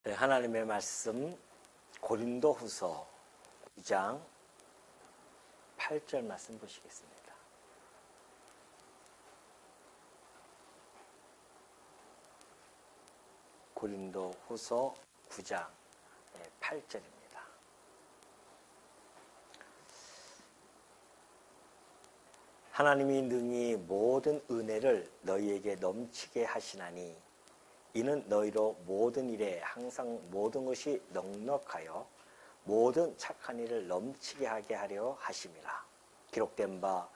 네, 하나님의 말씀 고린도후서 2장 8절 말씀 보시겠습니다. 고린도후서 9장 8절입니다. 하나님이 능히 모든 은혜를 너희에게 넘치게 하시나니 이는 너희로 모든 일에 항상 모든 것이 넉넉하여 모든 착한 일을 넘치게 하게 하려 하심이라. 기록된 바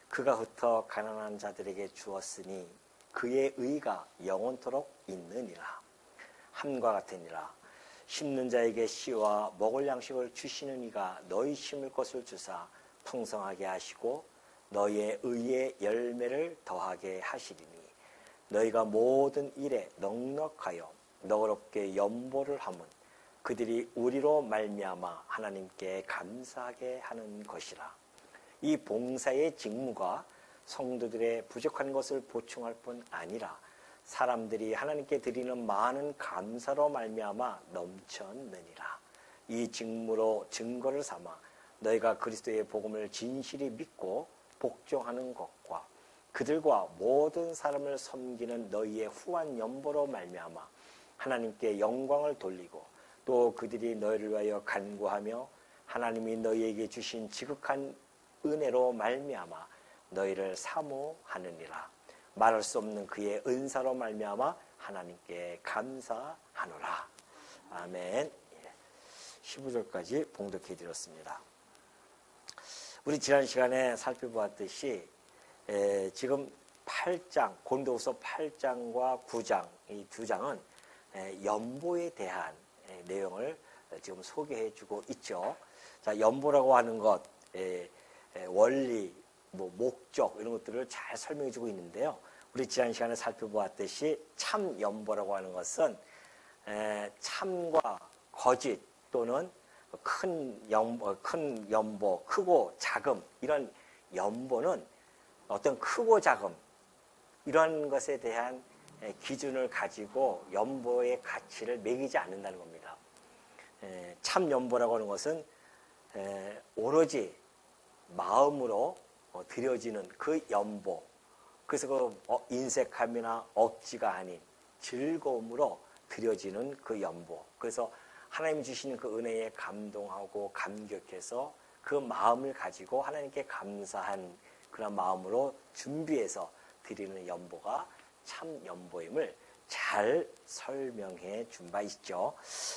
그가 흩어 가난한 자들에게 주었으니 그의 의가 영원토록 있느니라. 함과 같으니라. 심는 자에게 씨와 먹을 양식을 주시는 이가 너희 심을 것을 주사 풍성하게 하시고 너희의 의의 열매를 더하게 하시리니 너희가 모든 일에 넉넉하여 너그럽게 연보를 하면 그들이 우리로 말미암아 하나님께 감사하게 하는 것이라. 이 봉사의 직무가 성도들의 부족한 것을 보충할 뿐 아니라 사람들이 하나님께 드리는 많은 감사로 말미암아 넘쳤느니라. 이 직무로 증거를 삼아 너희가 그리스도의 복음을 진실히 믿고 복종하는 것과 그들과 모든 사람을 섬기는 너희의 후한 연보로 말미암아 하나님께 영광을 돌리고 또 그들이 너희를 위하여 간구하며 하나님이 너희에게 주신 지극한 은혜로 말미암아 너희를 사모하느니라. 말할 수 없는 그의 은사로 말미암아 하나님께 감사하노라. 아멘. 15절까지 봉독해 드렸습니다. 우리 지난 시간에 살펴보았듯이 지금 8장, 고린도후서 8장과 9장, 이 두 장은 연보에 대한 내용을 지금 소개해 주고 있죠. 자, 연보라고 하는 것, 원리, 목적 이런 것들을 잘 설명해 주고 있는데요. 우리 지난 시간에 살펴보았듯이 참 연보라고 하는 것은 참과 거짓 또는 큰 연보, 크고 작음 이런 연보는 어떤 크고 작음 이런 것에 대한 기준을 가지고 연보의 가치를 매기지 않는다는 겁니다. 참 연보라고 하는 것은 오로지 마음으로 드려지는 그 연보, 그래서 그 인색함이나 억지가 아닌 즐거움으로 드려지는 그 연보, 그래서 하나님 주시는 그 은혜에 감동하고 감격해서 그 마음을 가지고 하나님께 감사한 그런 마음으로 준비해서 드리는 연보가 참 연보임을 잘 설명해 준 바 있죠.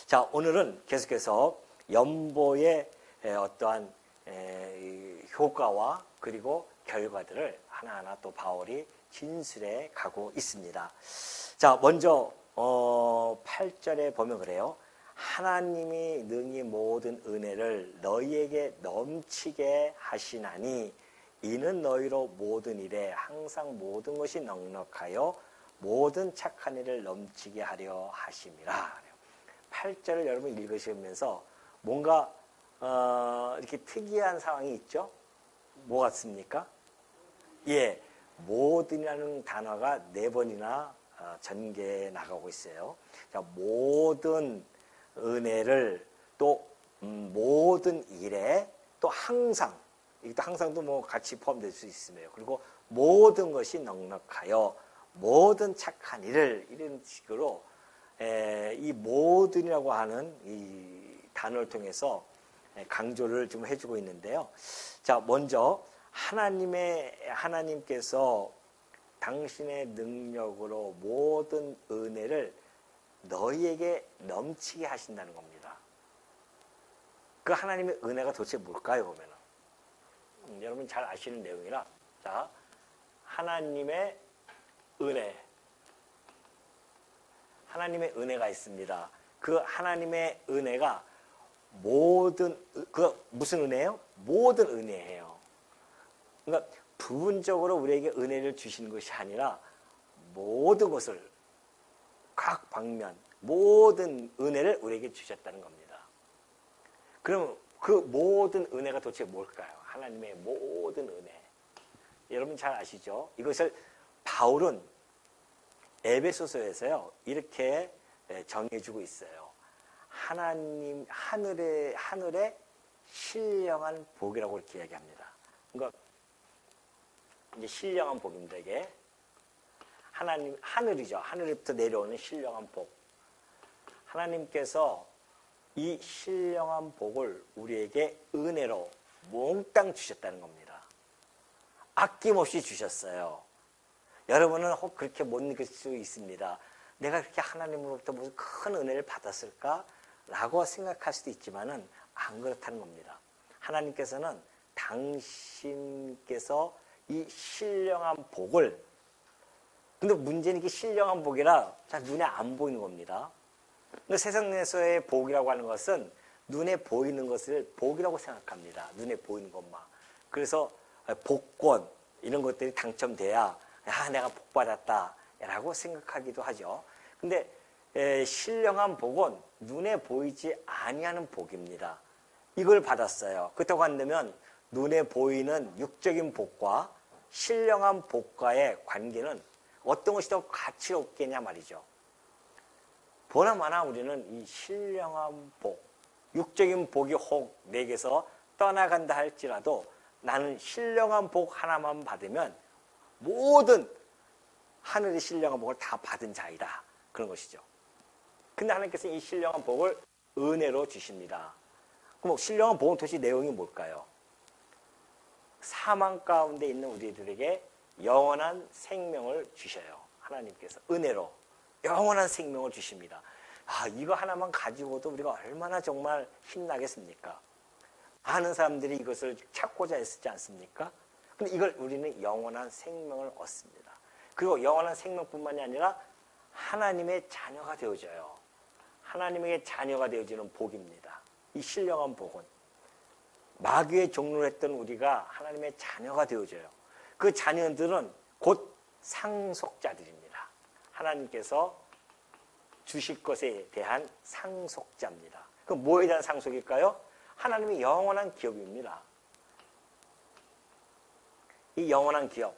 자, 오늘은 계속해서 연보의 어떠한 효과와 그리고 결과들을 하나하나 또 바울이 진술해 가고 있습니다. 자, 먼저 8절에 보면 그래요. 하나님이 능히 모든 은혜를 너희에게 넘치게 하시나니 이는 너희로 모든 일에 항상 모든 것이 넉넉하여 모든 착한 일을 넘치게 하려 하심이라. 8절을 여러분 읽으시면서 뭔가 이렇게 특이한 상황이 있죠? 뭐 같습니까? 예, 모든이라는 단어가 4번이나 전개해 나가고 있어요. 자, 모든 은혜를 또 모든 일에 또 항상, 이것도 항상도 뭐 같이 포함될 수 있으며 그리고 모든 것이 넉넉하여 모든 착한 일을 이런 식으로 이 모든이라고 하는 이 단어를 통해서 강조를 좀 해주고 있는데요. 자, 먼저 하나님께서 당신의 능력으로 모든 은혜를 너희에게 넘치게 하신다는 겁니다. 그 하나님의 은혜가 도대체 뭘까요? 보면은 여러분 잘 아시는 내용이라. 자, 하나님의 은혜가 있습니다. 그 하나님의 은혜가 무슨 은혜예요? 모든 은혜예요. 그러니까 부분적으로 우리에게 은혜를 주시는 것이 아니라 모든 것을 각 방면 모든 은혜를 우리에게 주셨다는 겁니다. 그럼 그 모든 은혜가 도대체 뭘까요? 하나님의 모든 은혜. 여러분 잘 아시죠? 이것을 바울은 에베소서에서요 이렇게 정해주고 있어요. 하나님 하늘의 신령한 복이라고 이렇게 이야기합니다. 그러니까 이제 신령한 복입니다. 이게 하나님 하늘이죠. 하늘부터 내려오는 신령한 복. 하나님께서 이 신령한 복을 우리에게 은혜로 몽땅 주셨다는 겁니다. 아낌없이 주셨어요. 여러분은 혹 그렇게 못 느낄 수 있습니다. 내가 그렇게 하나님으로부터 무슨 큰 은혜를 받았을까? 라고 생각할 수도 있지만은 안 그렇다는 겁니다. 하나님께서는 당신께서 이 신령한 복을, 근데 문제는 이게 신령한 복이라 잘 눈에 안 보이는 겁니다. 근데 세상에서의 복이라고 하는 것은 눈에 보이는 것을 복이라고 생각합니다. 눈에 보이는 것만. 그래서 복권 이런 것들이 당첨돼야 내가 복 받았다 라고 생각하기도 하죠. 근데 신령한 복은 눈에 보이지 아니하는 복입니다. 이걸 받았어요. 그렇다고 한다면 눈에 보이는 육적인 복과 신령한 복과의 관계는 어떤 것이 더 가치롭겠냐 말이죠. 보나마나 우리는 이 신령한 복, 육적인 복이 혹 내게서 떠나간다 할지라도 나는 신령한 복 하나만 받으면 모든 하늘의 신령한 복을 다 받은 자이다. 그런 것이죠. 근데 하나님께서 이 신령한 복을 은혜로 주십니다. 그럼 신령한 복은 도대체 내용이 뭘까요? 사망 가운데 있는 우리들에게 영원한 생명을 주셔요. 하나님께서 은혜로 영원한 생명을 주십니다. 이거 하나만 가지고도 우리가 얼마나 정말 힘나겠습니까? 많은 사람들이 이것을 찾고자 했지 않습니까? 근데 이걸 우리는 영원한 생명을 얻습니다. 그리고 영원한 생명뿐만이 아니라 하나님의 자녀가 되어져요. 하나님의 자녀가 되어지는 복입니다. 이 신령한 복은 마귀의 종로를 했던 우리가 하나님의 자녀가 되어져요. 그 자녀들은 곧 상속자들입니다. 하나님께서 주실 것에 대한 상속자입니다. 그럼 뭐에 대한 상속일까요? 하나님의 영원한 기업입니다. 이 영원한 기업,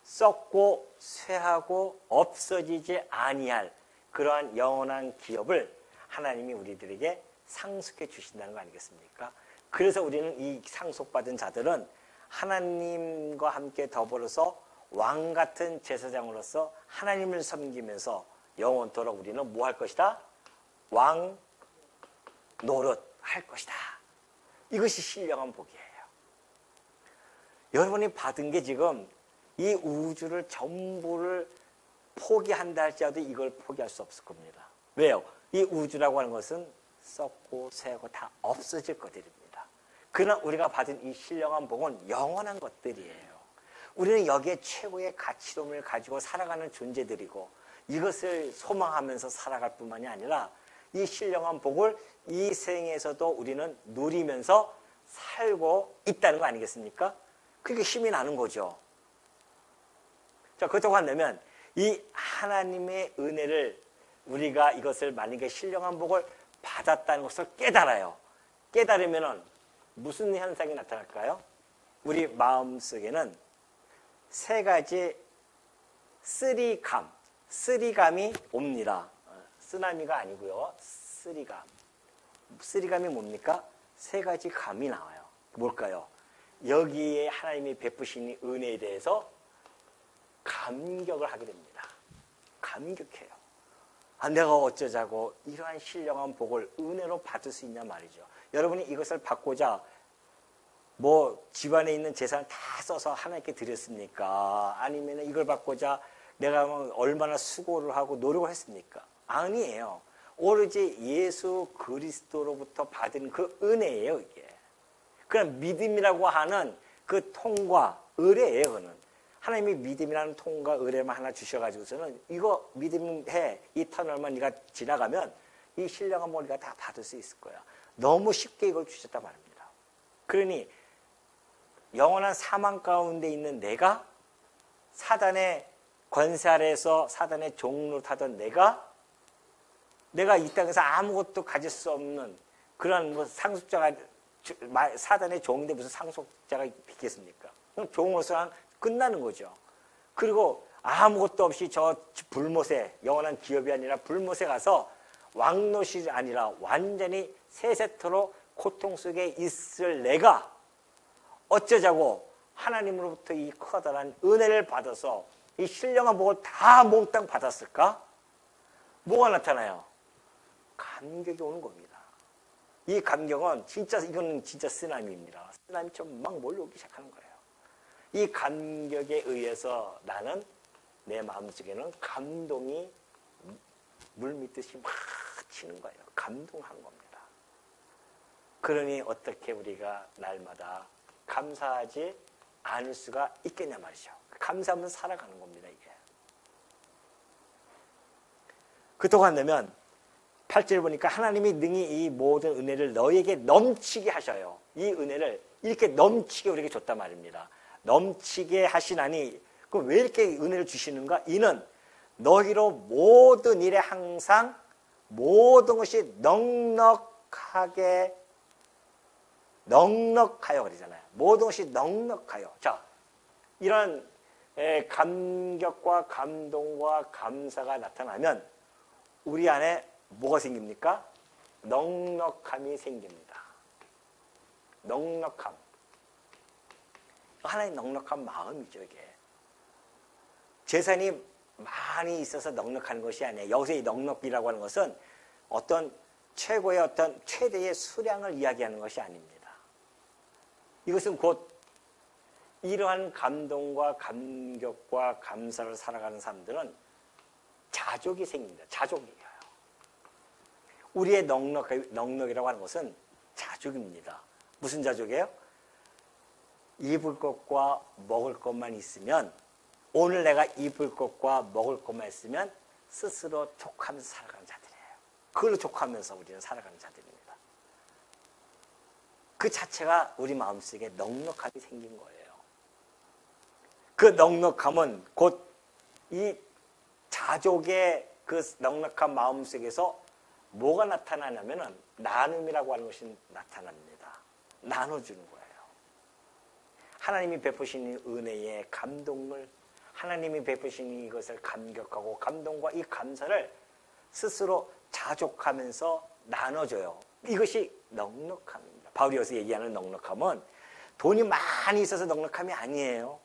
썩고 쇠하고 없어지지 아니할 그러한 영원한 기업을 하나님이 우리들에게 상속해 주신다는 거 아니겠습니까? 그래서 우리는 이 상속받은 자들은 하나님과 함께 더불어서 왕 같은 제사장으로서 하나님을 섬기면서 영원토록 우리는 뭐 할 것이다? 왕 노릇 할 것이다. 이것이 신령한 복이에요. 여러분이 받은 게 지금 이 우주를 전부를 포기한다 할지라도 이걸 포기할 수 없을 겁니다. 왜요? 이 우주라고 하는 것은 썩고 쇠하고 다 없어질 것들입니다. 그러나 우리가 받은 이 신령한 복은 영원한 것들이에요. 우리는 여기에 최고의 가치로움을 가지고 살아가는 존재들이고 이것을 소망하면서 살아갈 뿐만이 아니라 이 신령한 복을 이 생에서도 우리는 누리면서 살고 있다는 거 아니겠습니까? 그게 힘이 나는 거죠. 자, 그렇다고 한다면 이 하나님의 은혜를 우리가 이것을 만약에 신령한 복을 받았다는 것을 깨달아요. 깨달으면 무슨 현상이 나타날까요? 우리 마음속에는 세 가지 쓰리감이 옵니다. 쓰나미가 아니고요. 쓰리감이 뭡니까? 세 가지 감이 나와요. 뭘까요? 여기에 하나님이 베푸신 은혜에 대해서 감격을 하게 됩니다. 감격해요. 내가 어쩌자고 이러한 신령한 복을 은혜로 받을 수 있냐 말이죠. 여러분이 이것을 받고자 집안에 있는 재산을 다 써서 하나님께 드렸습니까? 아니면 이걸 받고자 내가 얼마나 수고를 하고 노력을 했습니까? 아니에요. 오로지 예수 그리스도로부터 받은 그 은혜예요, 이게. 그냥 믿음이라고 하는 그 통과, 의뢰예요, 그거는. 하나님이 믿음이라는 통과, 의뢰만 하나 주셔가지고서는 이거 믿음해, 이 터널만 네가 지나가면 이 신령한 복을 네가 다 받을 수 있을 거야. 너무 쉽게 이걸 주셨단 말입니다. 그러니 영원한 사망 가운데 있는 내가 사단의 권세 아래에서 사단의 종로 타던 내가 이 땅에서 아무것도 가질 수 없는 그런 상속자가 사단의 종인데 무슨 상속자가 있겠습니까? 종으로서는 끝나는 거죠. 그리고 아무것도 없이 저 불못에 영원한 기업이 아니라 불못에 가서 왕노릇이 아니라 완전히 세세토록 고통 속에 있을 내가 어쩌자고 하나님으로부터 이 커다란 은혜를 받아서 이 신령한 복을 다 몽땅 받았을까? 뭐가 나타나요? 감격이 오는 겁니다. 이 감격은 이거는 진짜 쓰나미입니다. 쓰나미처럼 막 몰려오기 시작하는 거예요. 이 감격에 의해서 나는 내 마음속에는 감동이 물밀듯이 막 치는 거예요. 감동하는 겁니다. 그러니 어떻게 우리가 날마다 감사하지 않을 수가 있겠냐 말이죠. 감사하면서 살아가는 겁니다, 이게. 그동안 되면 8절 보니까 하나님이 능히 이 모든 은혜를 너희에게 넘치게 하셔요. 이 은혜를 이렇게 넘치게 우리에게 줬단 말입니다. 넘치게 하시나니 그럼 왜 이렇게 은혜를 주시는가? 이는 너희로 모든 일에 항상 모든 것이 넉넉하여 그러잖아요. 모든 것이 넉넉하여. 자, 이런 감격과 감동과 감사가 나타나면 우리 안에 뭐가 생깁니까? 넉넉함이 생깁니다. 넉넉함. 하나의 넉넉한 마음이죠, 이게. 재산이 많이 있어서 넉넉한 것이 아니에요. 여기서 이 넉넉이라고 하는 것은 어떤 최고의 어떤 최대의 수량을 이야기하는 것이 아닙니다. 이것은 곧 이러한 감동과 감격과 감사를 살아가는 사람들은 자족이 생깁니다. 자족이에요. 우리의 넉넉이라고 하는 것은 자족입니다. 무슨 자족이에요? 입을 것과 먹을 것만 있으면, 오늘 내가 입을 것과 먹을 것만 있으면 스스로 족하면서 살아가는 자들이에요. 그걸로 족하면서 우리는 살아가는 자들입니다. 그 자체가 우리 마음속에 넉넉함이 생긴 거예요. 그 넉넉함은 곧 이 자족의 그 넉넉한 마음속에서 뭐가 나타나냐면은 나눔이라고 하는 것이 나타납니다. 나눠주는 거예요. 하나님이 베푸신 은혜의 감동을, 하나님이 베푸신 이것을 감격하고 감동과 이 감사를 스스로 자족하면서 나눠줘요. 이것이 넉넉함입니다. 바울이 여기서 얘기하는 넉넉함은 돈이 많이 있어서 넉넉함이 아니에요.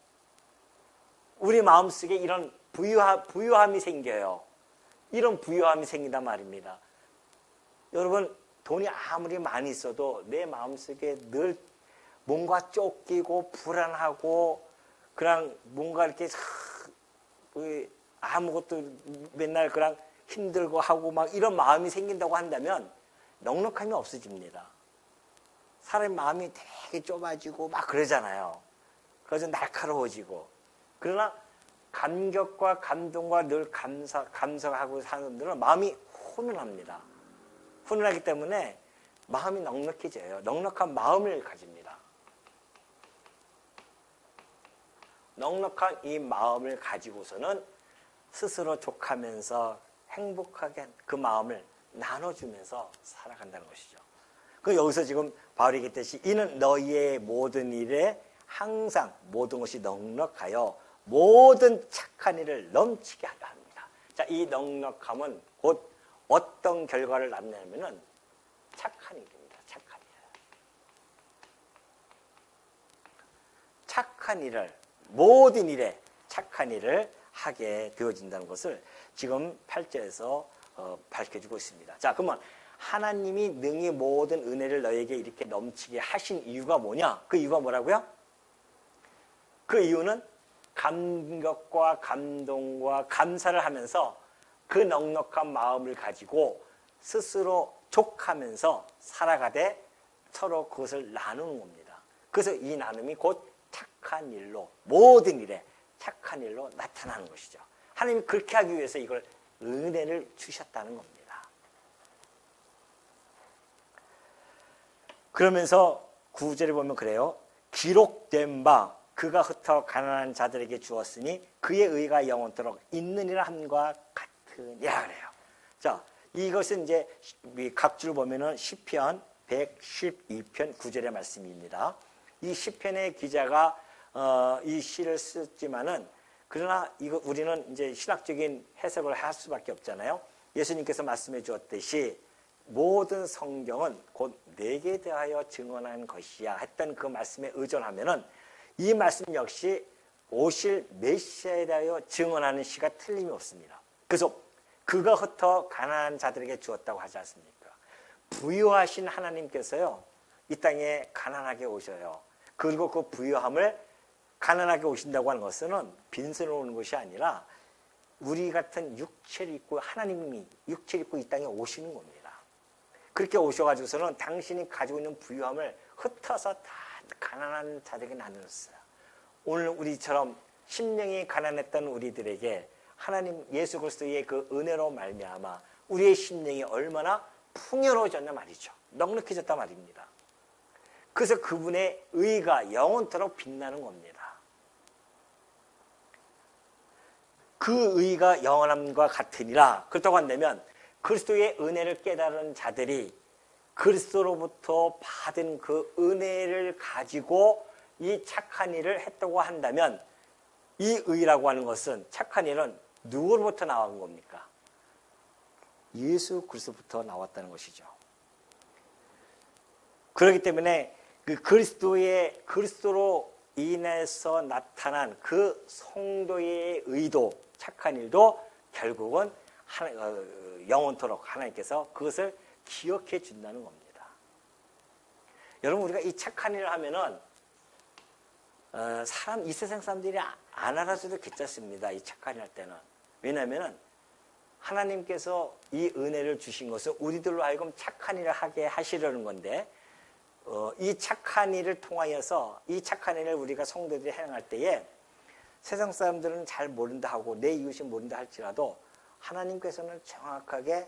우리 마음속에 이런 부유함이 생겨요. 이런 부유함이 생긴단 말입니다. 여러분, 돈이 아무리 많이 있어도 내 마음속에 늘 뭔가 쫓기고 불안하고 그냥 뭔가 이렇게 아무것도 맨날 그냥 힘들고 하고 막 이런 마음이 생긴다고 한다면 넉넉함이 없어집니다. 사람의 마음이 되게 좁아지고 막 그러잖아요. 그래서 날카로워지고. 그러나 감격과 감동과 늘 감사하고 사는 분들은 마음이 훈훈합니다. 훈훈하기 때문에 마음이 넉넉해져요. 넉넉한 마음을 가집니다. 넉넉한 이 마음을 가지고서는 스스로 족하면서 행복하게 그 마음을 나눠주면서 살아간다는 것이죠. 그 여기서 지금 바울이 얘기했듯이 이는 너희의 모든 일에 항상 모든 것이 넉넉하여 모든 착한 일을 넘치게 하려 합니다. 자, 이 넉넉함은 곧 어떤 결과를 낳냐면은 착한 일입니다. 착한 일. 착한 일을, 모든 일에 착한 일을 하게 되어진다는 것을 지금 8절에서 밝혀주고 있습니다. 자, 그러면 하나님이 능히 모든 은혜를 너에게 이렇게 넘치게 하신 이유가 뭐냐? 그 이유가 뭐라고요? 그 이유는 감격과 감동과 감사를 하면서 그 넉넉한 마음을 가지고 스스로 족하면서 살아가되 서로 그것을 나누는 겁니다. 그래서 이 나눔이 곧 착한 일로, 모든 일에 착한 일로 나타나는 것이죠. 하나님이 그렇게 하기 위해서 이걸 은혜를 주셨다는 겁니다. 그러면서 9절에 보면 그래요. 기록된 바 그가 흩어 가난한 자들에게 주었으니 그의 의가 영원토록 있느니라 함과 같으니라 그래요. 자, 이것은 이제 각주를 보면은 시편 112편 9절의 말씀입니다. 이 시편의 기자가 이 시를 썼지만은 그러나 이거 우리는 이제 신학적인 해석을 할 수밖에 없잖아요. 예수님께서 말씀해 주었듯이 모든 성경은 곧 내게 대하여 증언한 것이야 했던 그 말씀에 의존하면은 이 말씀 역시 오실 메시아에 대하여 증언하는 시가 틀림이 없습니다. 그래서 그가 흩어 가난한 자들에게 주었다고 하지 않습니까? 부유하신 하나님께서요, 이 땅에 가난하게 오셔요. 그리고 그 부유함을 가난하게 오신다고 하는 것은 빈손으로 오는 것이 아니라 우리 같은 육체를 입고 하나님이 육체를 입고 이 땅에 오시는 겁니다. 그렇게 오셔가지고서는 당신이 가지고 있는 부유함을 흩어서 다 가난한 자들에게 나누었어요. 오늘 우리처럼 심령이 가난했던 우리들에게 하나님 예수 그리스도의 그 은혜로 말미암아 우리의 심령이 얼마나 풍요로워졌냐 말이죠. 넉넉해졌단 말입니다. 그래서 그분의 의가 영원토록 빛나는 겁니다. 그 의가 영원함과 같으니라. 그렇다고 한다면 그리스도의 은혜를 깨달은 자들이 그리스도로부터 받은 그 은혜를 가지고 이 착한 일을 했다고 한다면 이 의라고 하는 것은 착한 일은 누구로부터 나온 겁니까? 예수 그리스도부터 나왔다는 것이죠. 그렇기 때문에 그 그리스도로 인해서 나타난 그 성도의 의도, 착한 일도 결국은 영원토록 하나님께서 그것을 기억해 준다는 겁니다. 여러분, 우리가 이 착한 일을 하면은 이 세상 사람들이 안 알아줘도 괜찮습니다. 이 착한 일 할 때는. 왜냐하면은 하나님께서 이 은혜를 주신 것은 우리들로 하여금 착한 일을 하게 하시려는 건데, 이 착한 일을 통하여서 이 착한 일을 우리가 성도들이 행할 때에 세상 사람들은 잘 모른다 하고 내 이웃이 모른다 할지라도 하나님께서는 정확하게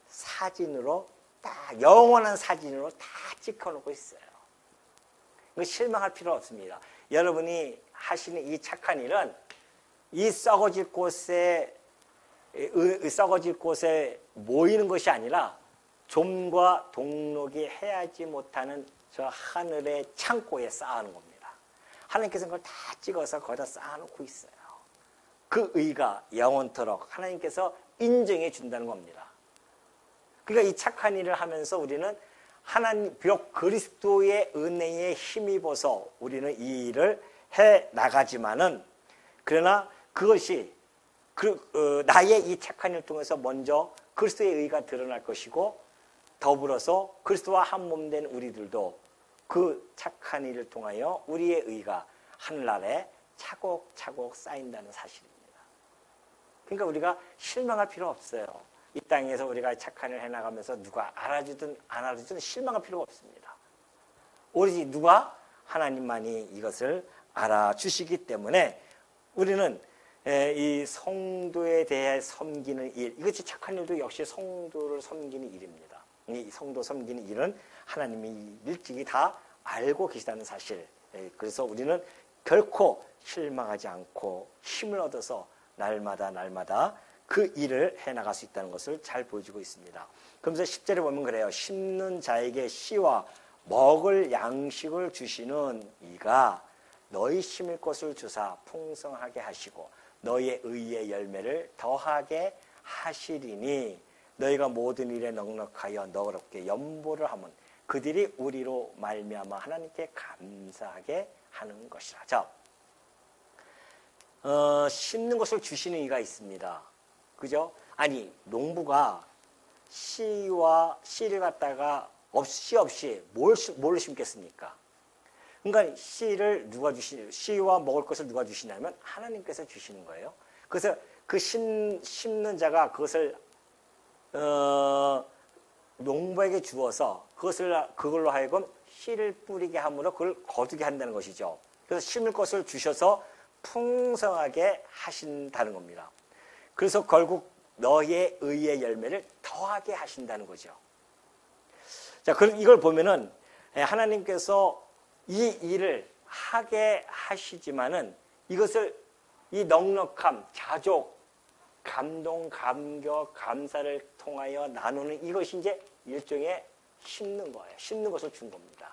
사진으로 딱 영원한 사진으로 다 찍혀놓고 있어요. 이거 실망할 필요 없습니다. 여러분이 하시는 이 착한 일은 이 썩어질 곳에 모이는 것이 아니라 좀과 동록이 해하지 못하는 저 하늘의 창고에 쌓아놓은 겁니다. 하나님께서 그걸 다 찍어서 거기다 쌓아놓고 있어요. 그 의가 영원토록 하나님께서 인정해 준다는 겁니다. 그러니까 이 착한 일을 하면서 우리는 하나님, 비록 그리스도의 은혜에 힘입어서 우리는 이 일을 해 나가지만은, 그러나 그것이 나의 이 착한 일을 통해서 먼저 그리스도의 의가 드러날 것이고, 더불어서 그리스도와 한 몸 된 우리들도 그 착한 일을 통하여 우리의 의가 하늘나라에 차곡차곡 쌓인다는 사실입니다. 그러니까 우리가 실망할 필요 없어요. 이 땅에서 우리가 착한 일을 해나가면서 누가 알아주든 안 알아주든 실망할 필요가 없습니다. 오로지 누가? 하나님만이 이것을 알아주시기 때문에 우리는 이 성도에 대해 섬기는 일, 이것이 착한 일도 역시 성도를 섬기는 일입니다. 이 성도 섬기는 일은 하나님이 일찍이 다 알고 계시다는 사실. 그래서 우리는 결코 실망하지 않고 힘을 얻어서 날마다 그 일을 해나갈 수 있다는 것을 잘 보여주고 있습니다. 그러면서 10절에 보면 그래요. 심는 자에게 씨와 먹을 양식을 주시는 이가 너희 심을 것을 주사 풍성하게 하시고 너희의 의의 열매를 더하게 하시리니 너희가 모든 일에 넉넉하여 너그럽게 연보를 하면 그들이 우리로 말미암아 하나님께 감사하게 하는 것이라. 자, 심는 것을 주시는 이가 있습니다. 그죠? 아니, 농부가 씨를 갖다가 씨 없이 뭘로 심겠습니까? 그러니까 씨와 먹을 것을 누가 주시냐면 하나님께서 주시는 거예요. 그래서 그 심는 자가 그것을 농부에게 주어서 그걸로 하여금 씨를 뿌리게 함으로 그걸 거두게 한다는 것이죠. 그래서 심을 것을 주셔서 풍성하게 하신다는 겁니다. 그래서 결국 너의 의의 열매를 더하게 하신다는 거죠. 자, 그럼 이걸 보면은 하나님께서 이 일을 하게 하시지만은 이것을 이 넉넉함, 자족, 감동, 감격, 감사를 통하여 나누는 이것이 이제 일종의 심는 거예요. 심는 것을 준 겁니다.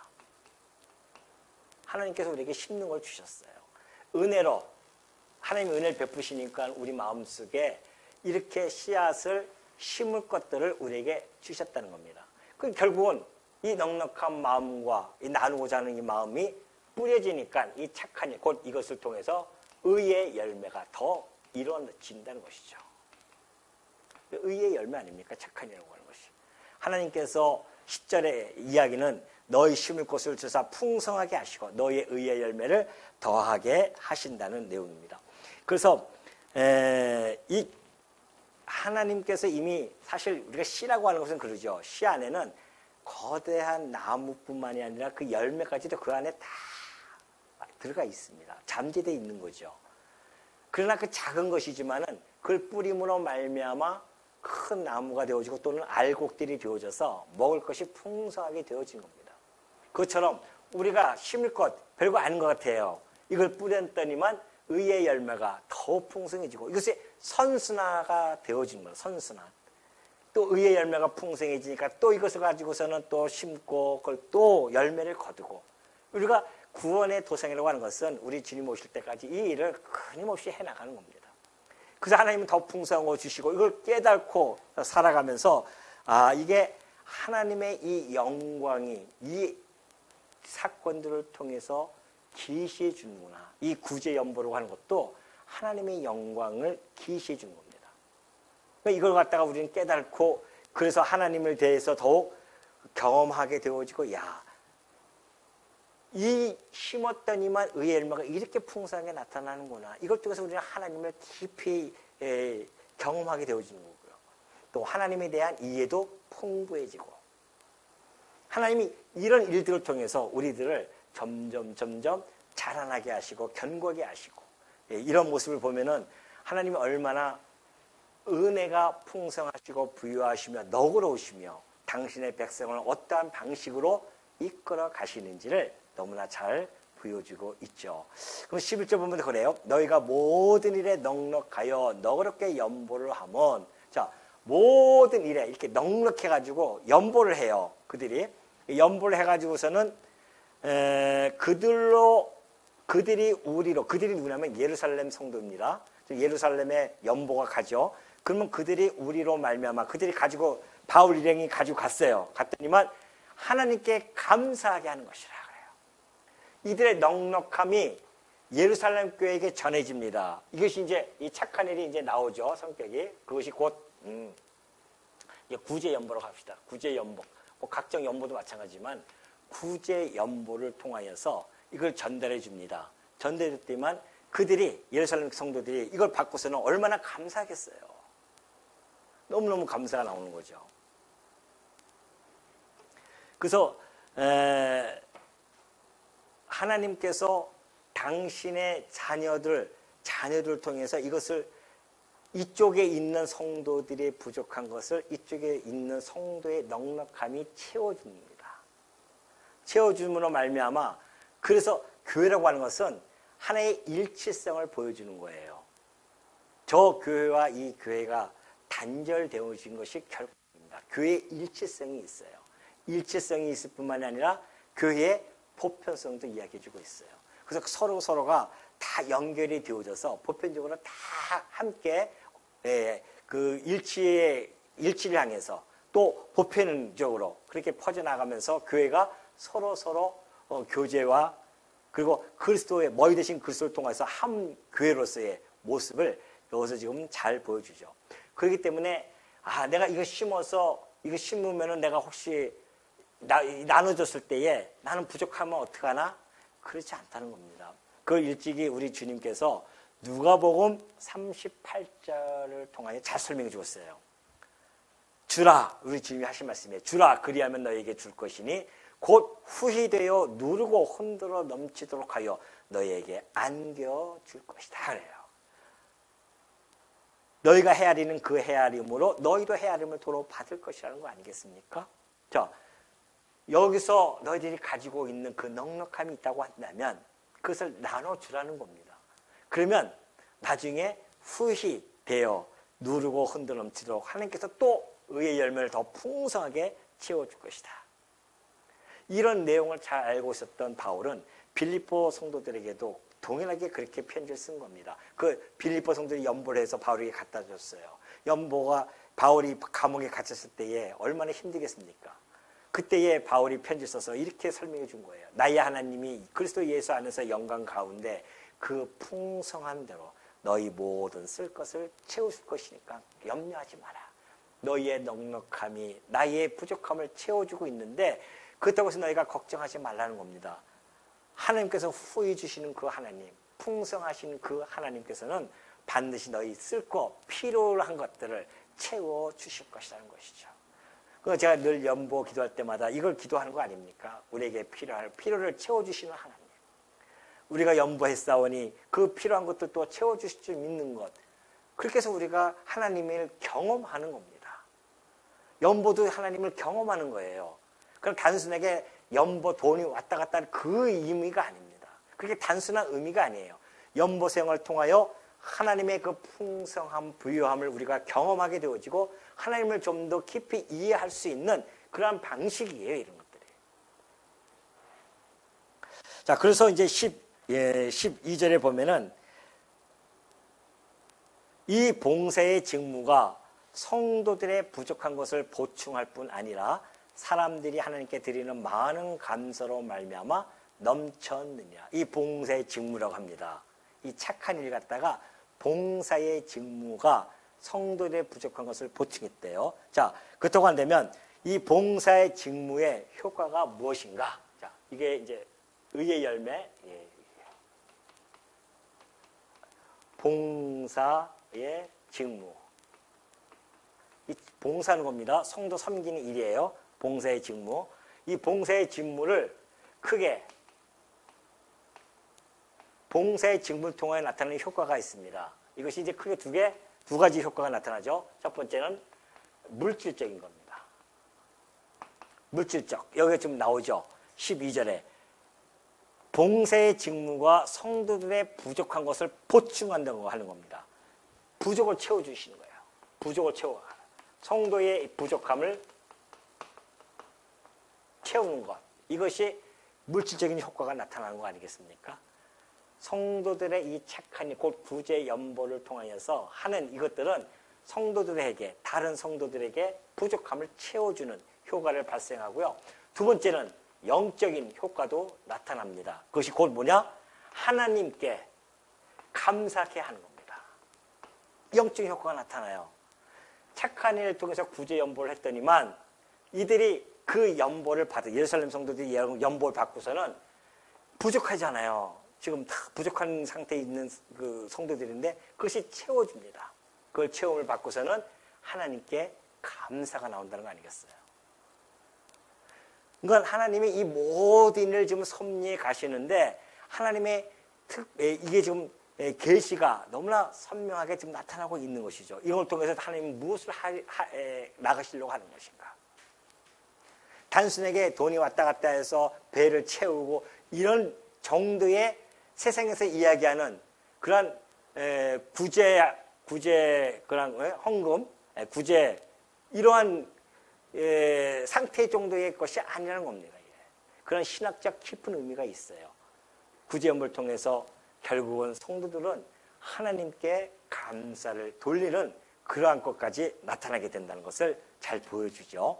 하나님께서 우리에게 심는 걸 주셨어요. 은혜로 하나님의 은혜를 베푸시니까 우리 마음속에 이렇게 씨앗을 심을 것들을 우리에게 주셨다는 겁니다. 그 결국은 이 넉넉한 마음과 이 나누고자 하는 이 마음이 뿌려지니까 이 착한 일, 곧 이것을 통해서 의의 열매가 더 이루어진다는 것이죠. 의의 열매 아닙니까? 착한 일이라고 하는 것이. 하나님께서 10절의 이야기는 너희 심을 것을 주사 풍성하게 하시고 너희의 의의 열매를 더하게 하신다는 내용입니다. 그래서 이 하나님께서 이미 사실 우리가 씨라고 하는 것은 그러죠. 씨 안에는 거대한 나무뿐만이 아니라 그 열매까지도 그 안에 다 들어가 있습니다. 잠재되어 있는 거죠. 그러나 그 작은 것이지만은 그걸 뿌림으로 말미암아 큰 나무가 되어지고 또는 알곡들이 되어져서 먹을 것이 풍성하게 되어진 겁니다. 그것처럼 우리가 심을 것 별거 아닌 것 같아요. 이걸 뿌렸더니만 의의 열매가 더 풍성해지고 이것이 선순화가 되어진 거예요. 선순화. 또 의의 열매가 풍성해지니까 또 이것을 가지고서는 또 심고 그걸 또 열매를 거두고 우리가 구원의 도상이라고 하는 것은 우리 주님 오실 때까지 이 일을 끊임없이 해나가는 겁니다. 그래서 하나님은 더 풍성한 거 주시고 이걸 깨닫고 살아가면서 이게 하나님의 이 영광이 이 사건들을 통해서 계시해 주는구나. 이 구제 연보라고 하는 것도 하나님의 영광을 계시해 주는 겁니다. 그러니까 이걸 갖다가 우리는 깨닫고 그래서 하나님을 대해서 더욱 경험하게 되어지고 이 심었더니만 의의 열매가 이렇게 풍성하게 나타나는구나. 이걸 통해서 우리는 하나님을 깊이 경험하게 되어지는 거고요. 또 하나님에 대한 이해도 풍부해지고 하나님이 이런 일들을 통해서 우리들을 점점 자라나게 하시고 견고하게 하시고 이런 모습을 보면은 하나님이 얼마나 은혜가 풍성하시고 부유하시며 너그러우시며 당신의 백성을 어떠한 방식으로 이끌어 가시는지를 너무나 잘 보여주고 있죠. 그럼 11절 보면 그래요. 너희가 모든 일에 넉넉하여 너그럽게 연보를 하면 자 모든 일에 이렇게 넉넉해가지고 연보를 해요. 그들이 연보를 해가지고서는 그들이 우리로 그들이 누구냐면 예루살렘 성도입니다. 예루살렘에 연보가 가죠. 그러면 그들이 우리로 말미암아 그들이 가지고 바울 일행이 가지고 갔어요. 갔더니만 하나님께 감사하게 하는 것이라 그래요. 이들의 넉넉함이 예루살렘 교회에게 전해집니다. 이것이 이제 이 착한 일이 이제 나오죠. 성격이 그것이 곧 구제 연보로 갑시다. 구제 연보. 뭐 각종 연보도 마찬가지지만 구제 연보를 통하여서 이걸 전달해 줍니다. 전달해 줬더니만 그들이 예루살렘 성도들이 이걸 받고서는 얼마나 감사하겠어요. 너무너무 감사가 나오는 거죠. 그래서 하나님께서 당신의 자녀들을 통해서 이것을 이쪽에 있는 성도들이 부족한 것을 이쪽에 있는 성도의 넉넉함이 채워줍니다. 채워줌으로 말미암아 그래서 교회라고 하는 것은 하나의 일치성을 보여주는 거예요. 저 교회와 이 교회가 단절되어진 것이 결국입니다. 교회의 일치성이 있어요. 일치성이 있을 뿐만이 아니라 교회의 보편성도 이야기해주고 있어요. 그래서 서로가 다 연결이 되어져서 보편적으로 다 함께 그 일치를 향해서 또 보편적으로 그렇게 퍼져나가면서 교회가 서로 교제와 그리고 그리스도의 머리 되신 그리스도를 통해서 한 교회로서의 모습을 여기서 지금 잘 보여주죠. 그렇기 때문에 내가 이거 심으면은 내가 혹시 나눠줬을 때에 나는 부족하면 어떡하나? 그렇지 않다는 겁니다. 그 일찍이 우리 주님께서 누가복음 38절을 통하여 잘 설명해 주었어요. 주라, 우리 주님이 하신 말씀이에요. 주라, 그리하면 너에게 줄 것이니 곧 후히 되어 누르고 흔들어 넘치도록 하여 너에게 안겨줄 것이다. 그래요. 너희가 헤아리는 그 헤아림으로 너희도 헤아림을 도로 받을 것이라는 거 아니겠습니까? 자, 여기서 너희들이 가지고 있는 그 넉넉함이 있다고 한다면 그것을 나눠주라는 겁니다. 그러면 나중에 후히 되어 누르고 흔들어 넘치도록 하나님께서 또 의의 열매를 더 풍성하게 채워줄 것이다. 이런 내용을 잘 알고 있었던 바울은 빌립보 성도들에게도 동일하게 그렇게 편지를 쓴 겁니다. 그 빌립보 성도들이 연보를 해서 바울에게 갖다 줬어요. 연보가 바울이 감옥에 갇혔을 때에 얼마나 힘들겠습니까? 그때에 바울이 편지 써서 이렇게 설명해 준 거예요. 나의 하나님이 그리스도 예수 안에서 영광 가운데 그 풍성한 대로 너희 모든 쓸 것을 채우실 것이니까 염려하지 마라. 너희의 넉넉함이 나의 부족함을 채워주고 있는데 그렇다고 해서 너희가 걱정하지 말라는 겁니다. 하나님께서 후히 주시는 그 하나님, 풍성하신 그 하나님께서는 반드시 너희 쓸 거, 필요한 것들을 채워주실 것이라는 것이죠. 그 제가 늘 연보 기도할 때마다 이걸 기도하는 거 아닙니까? 우리에게 필요할 필요를 채워주시는 하나님. 우리가 연보했사오니 그 필요한 것도 또 채워주실 줄 믿는 것. 그렇게 해서 우리가 하나님을 경험하는 겁니다. 연보도 하나님을 경험하는 거예요. 그럼 단순하게 연보 돈이 왔다 갔다 하는 그 의미가 아닙니다. 그게 단순한 의미가 아니에요. 연보 생활을 통하여 하나님의 그 풍성함, 부유함을 우리가 경험하게 되어지고 하나님을 좀 더 깊이 이해할 수 있는 그러한 방식이에요. 이런 것들이. 자, 그래서 이제 12절에 보면은 이 봉사의 직무가 성도들의 부족한 것을 보충할 뿐 아니라 사람들이 하나님께 드리는 많은 감사로 말미암아 넘쳤느냐. 이 봉사의 직무라고 합니다. 이 착한 일 갖다가 봉사의 직무가 성도들의 부족한 것을 보충했대요. 자, 그렇다고 한다면 이 봉사의 직무의 효과가 무엇인가? 자, 이게 이제 의의 열매, 봉사의 직무. 이 봉사하는 겁니다. 성도 섬기는 일이에요. 봉사의 직무. 이 봉사의 직무를 크게 봉사의 직무를 통하여 나타나는 효과가 있습니다. 이것이 이제 크게 두 가지 효과가 나타나죠. 첫 번째는 물질적인 겁니다. 물질적. 여기가 좀 나오죠. 12절에. 봉사의 직무가 성도들의 부족한 것을 보충한다고 하는 겁니다. 부족을 채워주시는 거예요. 부족을 채워가라. 성도의 부족함을 채우는 것. 이것이 물질적인 효과가 나타나는 거 아니겠습니까? 성도들의 이 착한 일, 곧 구제 연보를 통하여서 하는 이것들은 성도들에게, 다른 성도들에게 부족함을 채워주는 효과를 발생하고요. 두 번째는 영적인 효과도 나타납니다. 그것이 곧 뭐냐? 하나님께 감사하게 하는 겁니다. 영적인 효과가 나타나요. 착한 일을 통해서 구제 연보를 했더니만 이들이 그 연보를 받은 예루살렘 성도들이 연보를 받고서는 부족하잖아요. 지금 다 부족한 상태에 있는 그 성도들인데 그것이 채워줍니다. 그걸 체험을 받고서는 하나님께 감사가 나온다는 거 아니겠어요? 그러니까 하나님이 이 모든 일을 지금 섭리해 가시는데 하나님의 이게 지금 계시가 너무나 선명하게 지금 나타나고 있는 것이죠. 이걸 통해서 하나님이 무엇을 나가시려고 하는 것인가? 단순하게 돈이 왔다 갔다 해서 배를 채우고 이런 정도의 세상에서 이야기하는 그런 구제 그런 헌금, 구제 이러한 상태 정도의 것이 아니라는 겁니다. 그런 신학적 깊은 의미가 있어요. 구제연보를 통해서 결국은 성도들은 하나님께 감사를 돌리는 그러한 것까지 나타나게 된다는 것을 잘 보여주죠.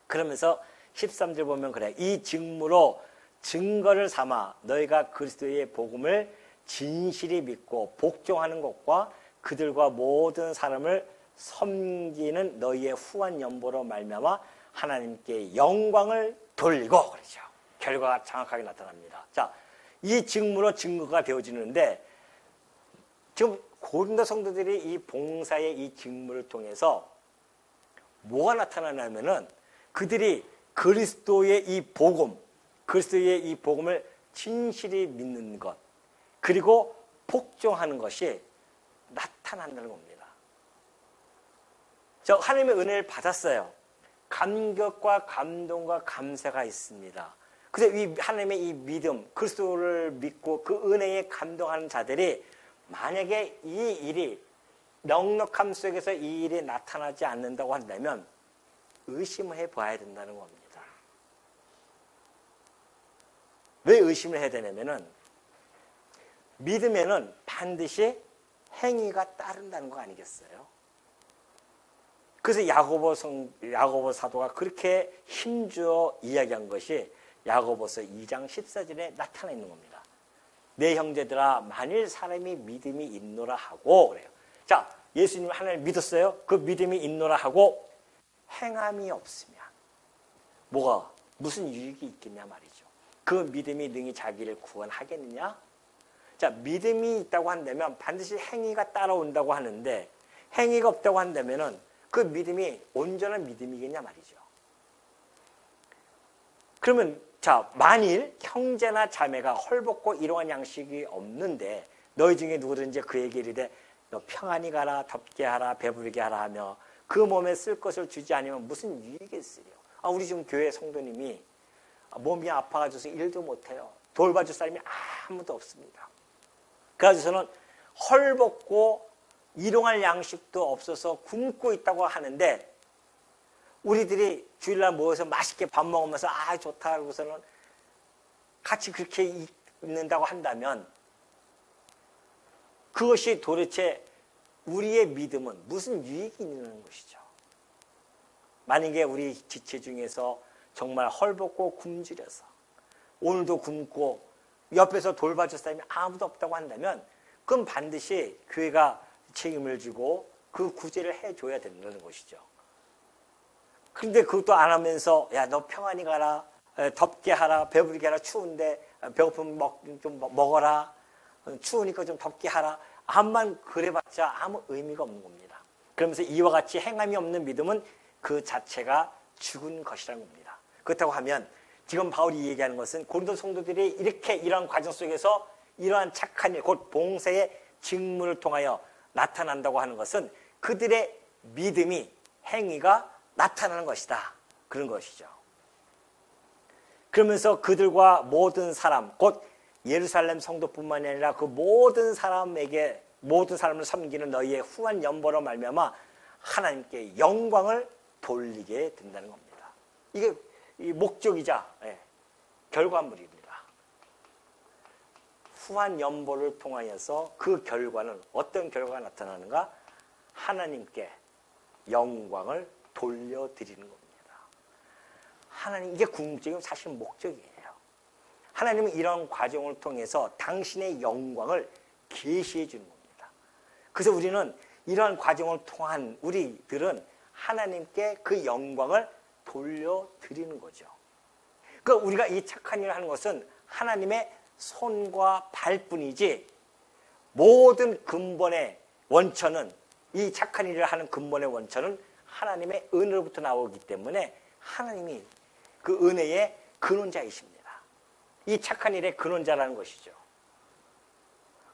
그러면서 13절 보면 그래. 이 직무로 증거를 삼아 너희가 그리스도의 복음을 진실히 믿고 복종하는 것과 그들과 모든 사람을 섬기는 너희의 후한 연보로 말미암아 하나님께 영광을 돌리고 그러죠. 결과가 정확하게 나타납니다. 자, 이 직무로 증거가 되어지는데 지금 고린도 성도들이 이 봉사의 이 직무를 통해서 뭐가 나타나냐면은 그들이 그리스도의 이 복음, 그리스도의 이 복음을 진실히 믿는 것, 그리고 복종하는 것이 나타난다는 겁니다. 저 하나님의 은혜를 받았어요. 감격과 감동과 감사가 있습니다. 그래서 이 하나님의 이 믿음, 그리스도를 믿고 그 은혜에 감동하는 자들이 만약에 이 일이 넉넉함 속에서 이 일이 나타나지 않는다고 한다면 의심을 해봐야 된다는 겁니다. 왜 의심을 해야 되냐면은 믿음에는 반드시 행위가 따른다는 거 아니겠어요? 그래서 야고보 사도가 그렇게 힘주어 이야기한 것이 야고보서 2장 14절에 나타나 있는 겁니다. 내 형제들아 만일 사람이 믿음이 있노라 하고 그래요. 자, 예수님 하나님 믿었어요. 그 믿음이 있노라 하고 행함이 없으면 뭐가 무슨 유익이 있겠냐 말이죠. 그 믿음이 능히 자기를 구원하겠느냐? 자, 믿음이 있다고 한다면 반드시 행위가 따라온다고 하는데 행위가 없다고 한다면은 그 믿음이 온전한 믿음이겠냐 말이죠. 그러면 자, 만일 형제나 자매가 헐벗고 이러한 양식이 없는데 너희 중에 누구든지 그에게 이르되 너 평안히 가라 덥게 하라 배부르게 하라 하며 그 몸에 쓸 것을 주지 않으면 무슨 유익이 있으려. 우리 지금 교회 성도님이 몸이 아파가지고 일도 못해요. 돌봐줄 사람이 아무도 없습니다. 그래서 저는 헐벗고 일용할 양식도 없어서 굶고 있다고 하는데 우리들이 주일날 모여서 맛있게 밥 먹으면서 좋다 하고서는 같이 그렇게 있는다고 한다면 그것이 도대체 우리의 믿음은 무슨 유익이 있는 것이죠. 만약에 우리 지체 중에서 정말 헐벗고 굶주려서 오늘도 굶고 옆에서 돌봐줄 사람이 아무도 없다고 한다면 그건 반드시 교회가 책임을 지고 그 구제를 해줘야 된다는 것이죠. 그런데 그것도 안 하면서 야, 너 평안히 가라, 덥게 하라, 배부르게 하라, 추운데 배고프면 좀 먹어라, 추우니까 좀 덥게 하라, 암만 그래봤자 아무 의미가 없는 겁니다. 그러면서 이와 같이 행함이 없는 믿음은 그 자체가 죽은 것이라는 겁니다. 그렇다고 하면 지금 바울이 얘기하는 것은 고린도 성도들이 이렇게 이러한 과정 속에서 이러한 착한 일, 곧 봉사의 직무를 통하여 나타난다고 하는 것은 그들의 믿음이 행위가 나타나는 것이다. 그런 것이죠. 그러면서 그들과 모든 사람, 곧 예루살렘 성도뿐만이 아니라 그 모든 사람에게 모든 사람을 섬기는 너희의 후한 연보로 말미암아 하나님께 영광을 돌리게 된다는 겁니다. 이게 이 목적이자 결과물입니다. 후한 연보를 통하여서 그 결과는 어떤 결과가 나타나는가? 하나님께 영광을 돌려드리는 겁니다. 하나님, 이게 궁극적인 사실 목적이에요. 하나님은 이런 과정을 통해서 당신의 영광을 계시해 주는 겁니다. 그래서 우리는 이러한 과정을 통한 우리들은 하나님께 그 영광을 돌려드리는 거죠. 그러니까 우리가 이 착한 일을 하는 것은 하나님의 손과 발뿐이지 모든 근본의 원천은 이 착한 일을 하는 근본의 원천은 하나님의 은혜로부터 나오기 때문에 하나님이 그 은혜의 근원자이십니다. 이 착한 일의 근원자라는 것이죠.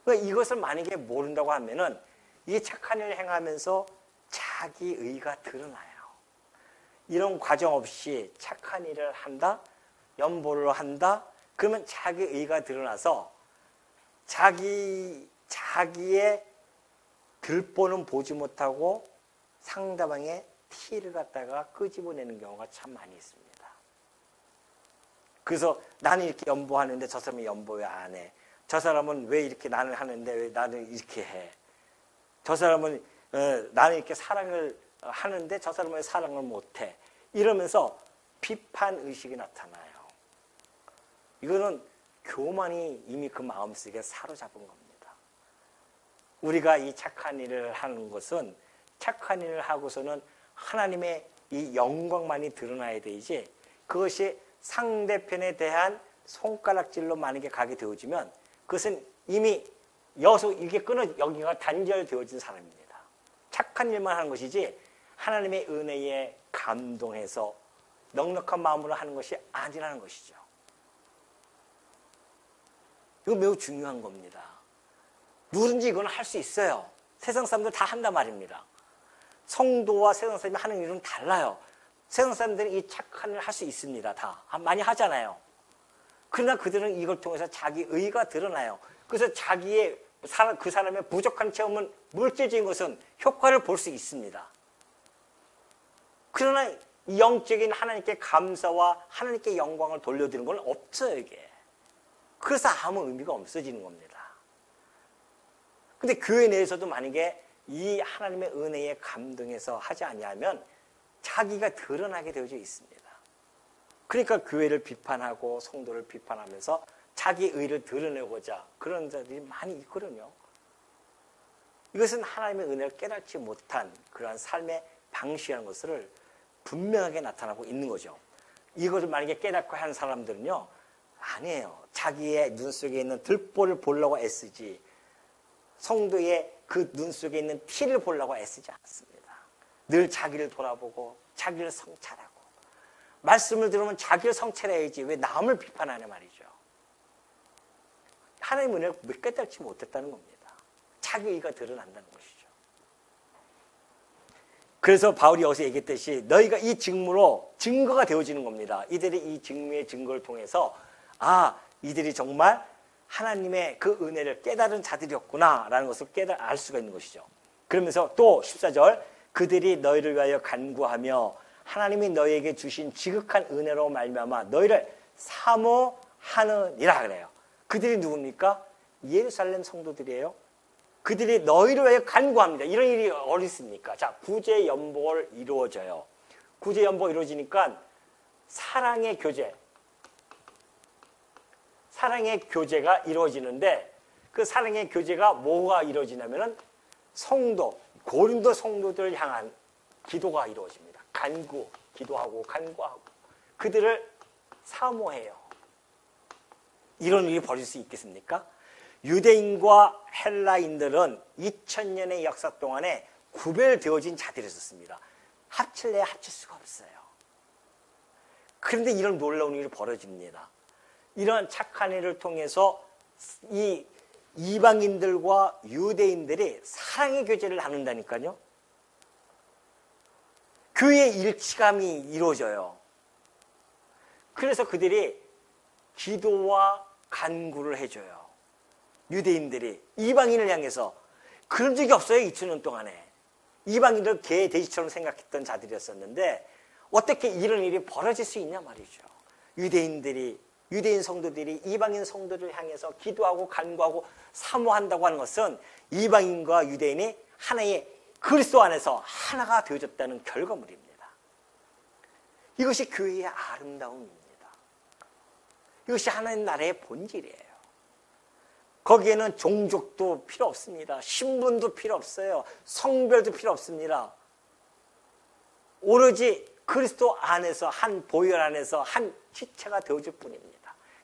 그러니까 이것을 만약에 모른다고 하면은 이 착한 일을 행하면서 자기 의가 드러나요. 이런 과정 없이 착한 일을 한다, 연보를 한다, 그러면 자기 의가 드러나서 자기의 들보는 보지 못하고 상대방의 티를 갖다가 끄집어내는 경우가 참 많이 있습니다. 그래서 나는 이렇게 연보하는데 저 사람이 연보 왜 안 해? 저 사람은 왜 이렇게 나는 하는데 왜 나는 이렇게 해? 저 사람은 나는 이렇게 사랑을 하는데 저 사람은 왜 사랑을 못해? 이러면서 비판 의식이 나타나요. 이거는 교만이 이미 그 마음속에 사로잡은 겁니다. 우리가 이 착한 일을 하는 것은 착한 일을 하고서는 하나님의 이 영광만이 드러나야 되지 그것이 상대편에 대한 손가락질로 만약에 가게 되어지면 그것은 이미 이게 여기가 단절되어진 사람입니다. 착한 일만 하는 것이지 하나님의 은혜에 감동해서 넉넉한 마음으로 하는 것이 아니라는 것이죠. 이거 매우 중요한 겁니다. 누구든지 이건 할 수 있어요. 세상 사람들 다 한단 말입니다. 성도와 세상 사람이 하는 일은 달라요. 세상 사람들은 이 착한 일을 할 수 있습니다. 다 많이 하잖아요. 그러나 그들은 이걸 통해서 자기 의가 드러나요. 그래서 그 사람의 부족한 체험은 물질적인 것은 효과를 볼 수 있습니다. 그러나 이 영적인 하나님께 감사와 하나님께 영광을 돌려드리는 건 없어요, 이게. 그래서 아무 의미가 없어지는 겁니다. 근데 교회 내에서도 만약에 이 하나님의 은혜에 감동해서 하지 아니하면 자기가 드러나게 되어져 있습니다. 그러니까 교회를 비판하고 성도를 비판하면서 자기 의를 드러내고자 그런 자들이 많이 있거든요. 이것은 하나님의 은혜를 깨닫지 못한 그러한 삶의 방식이라는 것을 분명하게 나타나고 있는 거죠. 이것을 만약에 깨닫고 하는 사람들은요, 아니에요. 자기의 눈 속에 있는 들보를 보려고 애쓰지 성도의 그 눈 속에 있는 티를 보려고 애쓰지 않습니다. 늘 자기를 돌아보고 자기를 성찰하고 말씀을 들으면 자기를 성찰해야지 왜 남을 비판하냐 말이죠. 하나님의 은혜를 깨닫지 못했다는 겁니다. 자기 의가 드러난다는 것이죠. 그래서 바울이 여기서 얘기했듯이 너희가 이 직무로 증거가 되어지는 겁니다. 이들이 이 직무의 증거를 통해서 이들이 정말 하나님의 그 은혜를 깨달은 자들이었구나 라는 것을 알 수가 있는 것이죠. 그러면서 또 14절 그들이 너희를 위하여 간구하며 하나님이 너희에게 주신 지극한 은혜로 말미암아 너희를 사모하느니라 그래요. 그들이 누굽니까? 예루살렘 성도들이에요. 그들이 너희를 위하여 간구합니다. 이런 일이 어디 있습니까? 자, 구제연복을 이루어져요. 구제연복 이루어지니까 사랑의 교제가 이루어지는데 그 사랑의 교제가 뭐가 이루어지냐면은 고린도 성도들을 향한 기도가 이루어집니다. 기도하고 간구하고 그들을 사모해요. 이런 일이 벌어질 수 있겠습니까? 유대인과 헬라인들은 2000년의 역사 동안에 구별되어진 자들이었습니다. 합칠래야 합칠 수가 없어요. 그런데 이런 놀라운 일이 벌어집니다. 이런 착한 일을 통해서 이 이방인들과 유대인들이 사랑의 교제를 나눈다니까요. 교회의 일치감이 이루어져요. 그래서 그들이 기도와 간구를 해줘요. 유대인들이 이방인을 향해서 그런 적이 없어요. 2000년 동안에. 이방인들 개 돼지처럼 생각했던 자들이었었는데 어떻게 이런 일이 벌어질 수 있냐 말이죠. 유대인 성도들이 이방인 성도를 향해서 기도하고 간구하고 사모한다고 하는 것은 이방인과 유대인이 하나의 그리스도 안에서 하나가 되어졌다는 결과물입니다. 이것이 교회의 아름다움입니다. 이것이 하나님 나라의 본질이에요. 거기에는 종족도 필요 없습니다. 신분도 필요 없어요. 성별도 필요 없습니다. 오로지 그리스도 안에서 한 보혈 안에서 한 지체가 되어질 뿐입니다.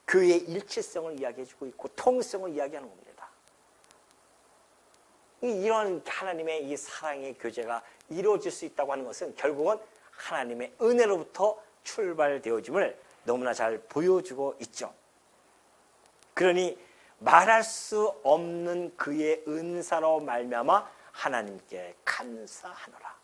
교회의 일치성을 이야기해주고 있고 통성을 이야기하는 겁니다. 이런 하나님의 이 사랑의 교제가 이루어질 수 있다고 하는 것은 결국은 하나님의 은혜로부터 출발되어짐을 너무나 잘 보여주고 있죠. 그러니 말할 수 없는 그의 은사로 말미암아 하나님께 감사하노라.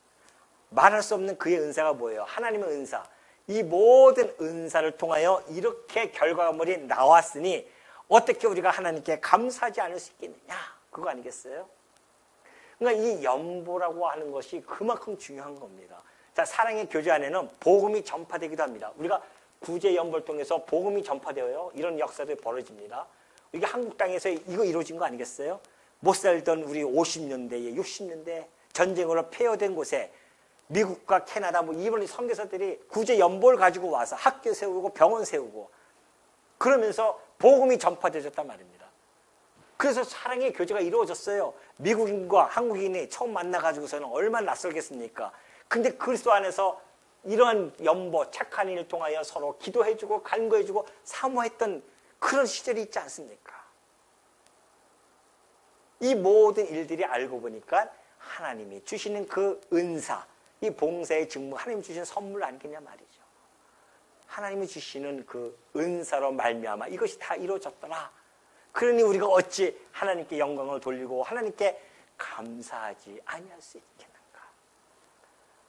말할 수 없는 그의 은사가 뭐예요? 하나님의 은사. 이 모든 은사를 통하여 이렇게 결과물이 나왔으니 어떻게 우리가 하나님께 감사하지 않을 수 있겠느냐? 그거 아니겠어요? 그러니까 이 연보라고 하는 것이 그만큼 중요한 겁니다. 자, 사랑의 교제 안에는 복음이 전파되기도 합니다. 우리가 구제 연보를 통해서 복음이 전파되어요. 이런 역사들이 벌어집니다. 이게 한국 땅에서 이거 이루어진 거 아니겠어요? 못 살던 우리 50년대에 60년대 전쟁으로 폐허된 곳에 미국과 캐나다 이번 선교사들이 구제 연보를 가지고 와서 학교 세우고 병원 세우고 그러면서 복음이 전파되었단 말입니다. 그래서 사랑의 교제가 이루어졌어요. 미국인과 한국인이 처음 만나가지고서는 얼마나 낯설겠습니까? 근데 그리스도 안에서 이러한 연보, 착한 일을 통하여 서로 기도해주고 간구해주고 사모했던 그런 시절이 있지 않습니까? 이 모든 일들이 알고 보니까 하나님이 주시는 그 은사, 이 봉사의 직무, 하나님이 주시는 선물 아니겠냐 말이죠. 하나님이 주시는 그 은사로 말미암아 이것이 다 이루어졌더라. 그러니 우리가 어찌 하나님께 영광을 돌리고 하나님께 감사하지 아니할 수 있겠는가.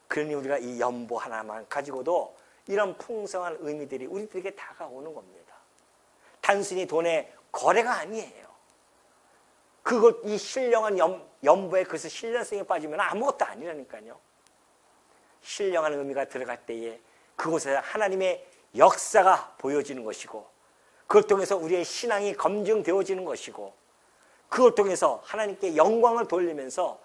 그러니 우리가 이 연보 하나만 가지고도 이런 풍성한 의미들이 우리들에게 다가오는 겁니다. 단순히 돈의 거래가 아니에요. 이 신령한 연보에 그래서 신령성이 빠지면 아무것도 아니라니까요. 신령한 의미가 들어갈 때에 그곳에 하나님의 역사가 보여지는 것이고 그걸 통해서 우리의 신앙이 검증되어지는 것이고 그걸 통해서 하나님께 영광을 돌리면서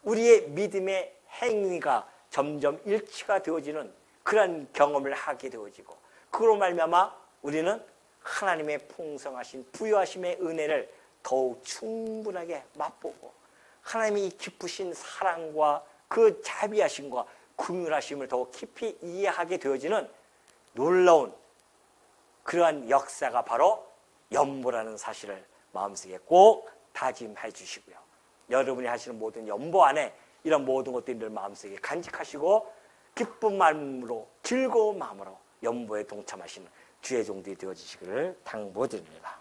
우리의 믿음의 행위가 점점 일치가 되어지는 그런 경험을 하게 되어지고, 그로 말미암아 우리는 하나님의 풍성하신 부유하심의 은혜를 더욱 충분하게 맛보고, 하나님이 기쁘신 사랑과 그 자비하심과 긍휼하심을 더욱 깊이 이해하게 되어지는 놀라운 그러한 역사가 바로 연보라는 사실을 마음속에 꼭 다짐해 주시고요. 여러분이 하시는 모든 연보 안에 이런 모든 것들을 마음속에 간직하시고 기쁜 마음으로, 즐거운 마음으로 연보에 동참하시는 주의 종들이 되어주시기를 당부드립니다.